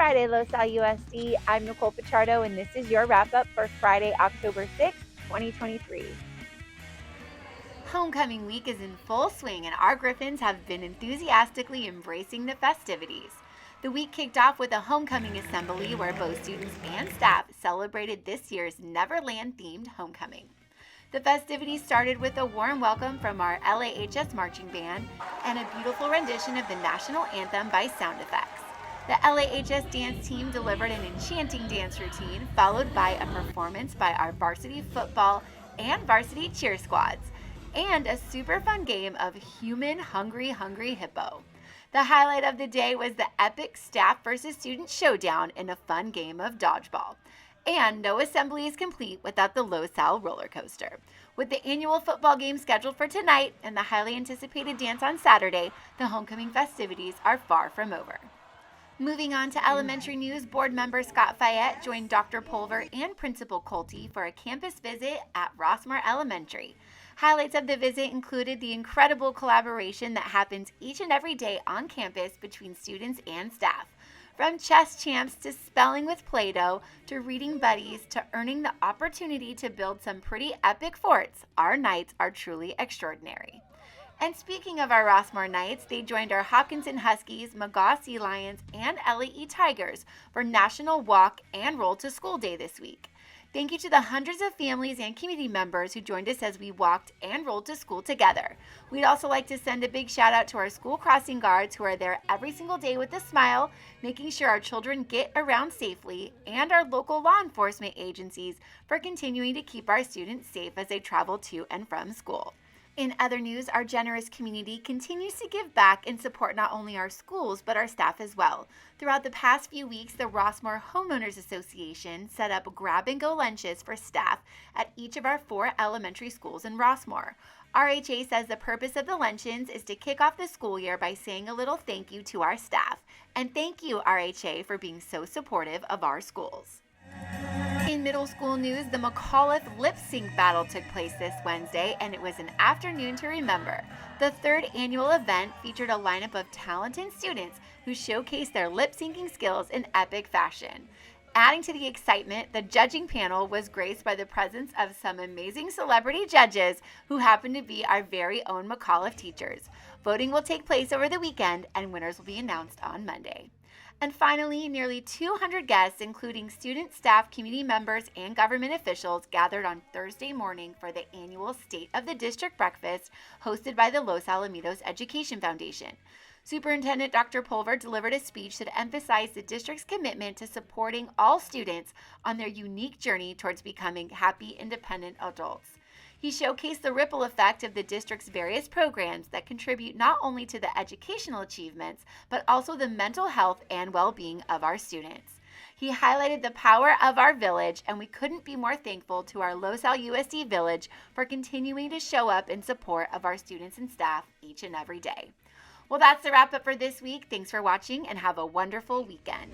Friday, LoSal USD. I'm Nicole Pichardo, and this is your wrap-up for Friday, October 6th, 2023. Homecoming week is in full swing, and our Griffins have been enthusiastically embracing the festivities. The week kicked off with a homecoming assembly where both students and staff celebrated this year's Neverland-themed homecoming. The festivities started with a warm welcome from our LAHS marching band and a beautiful rendition of the national anthem by sound effects. The LAHS dance team delivered an enchanting dance routine, followed by a performance by our varsity football and varsity cheer squads, and a super fun game of Human Hungry Hippo. The highlight of the day was the epic staff versus student showdown in a fun game of dodgeball. And no assembly is complete without the LoSal roller coaster. With the annual football game scheduled for tonight and the highly anticipated dance on Saturday, the homecoming festivities are far from over. Moving on to elementary news, board member Scott Fayette joined Dr. Pulver and Principal Colty for a campus visit at Rossmoor Elementary. Highlights of the visit included the incredible collaboration that happens each and every day on campus between students and staff. From chess champs to spelling with Play-Doh to reading buddies to earning the opportunity to build some pretty epic forts, our nights are truly extraordinary. And speaking of our Rossmoor Knights, they joined our Hawkinson Huskies, McGaw Sea Lions, and LAE Tigers for National Walk and Roll to School Day this week. Thank you to the hundreds of families and community members who joined us as we walked and rolled to school together. We'd also like to send a big shout out to our school crossing guards who are there every single day with a smile, making sure our children get around safely, and our local law enforcement agencies for continuing to keep our students safe as they travel to and from school. In other news, our generous community continues to give back and support not only our schools, but our staff as well. Throughout the past few weeks, the Rossmoor Homeowners Association set up grab-and-go lunches for staff at each of our 4 elementary schools in Rossmoor. RHA says the purpose of the luncheons is to kick off the school year by saying a little thank you to our staff. And thank you, RHA, for being so supportive of our schools. In middle school news, the McAuliffe Lip Sync Battle took place this Wednesday, and it was an afternoon to remember. The 3rd annual event featured a lineup of talented students who showcased their lip syncing skills in epic fashion. Adding to the excitement, the judging panel was graced by the presence of some amazing celebrity judges who happen to be our very own McAuliffe teachers. Voting will take place over the weekend, and winners will be announced on Monday. And finally, nearly 200 guests, including student, staff, community members, and government officials, gathered on Thursday morning for the annual State of the District Breakfast hosted by the Los Alamitos Education Foundation. Superintendent Dr. Pulver delivered a speech that emphasized the district's commitment to supporting all students on their unique journey towards becoming happy, independent adults. He showcased the ripple effect of the district's various programs that contribute not only to the educational achievements, but also the mental health and well-being of our students. He highlighted the power of our village, and we couldn't be more thankful to our LoSal USD village for continuing to show up in support of our students and staff each and every day. Well, that's the wrap up for this week. Thanks for watching and have a wonderful weekend.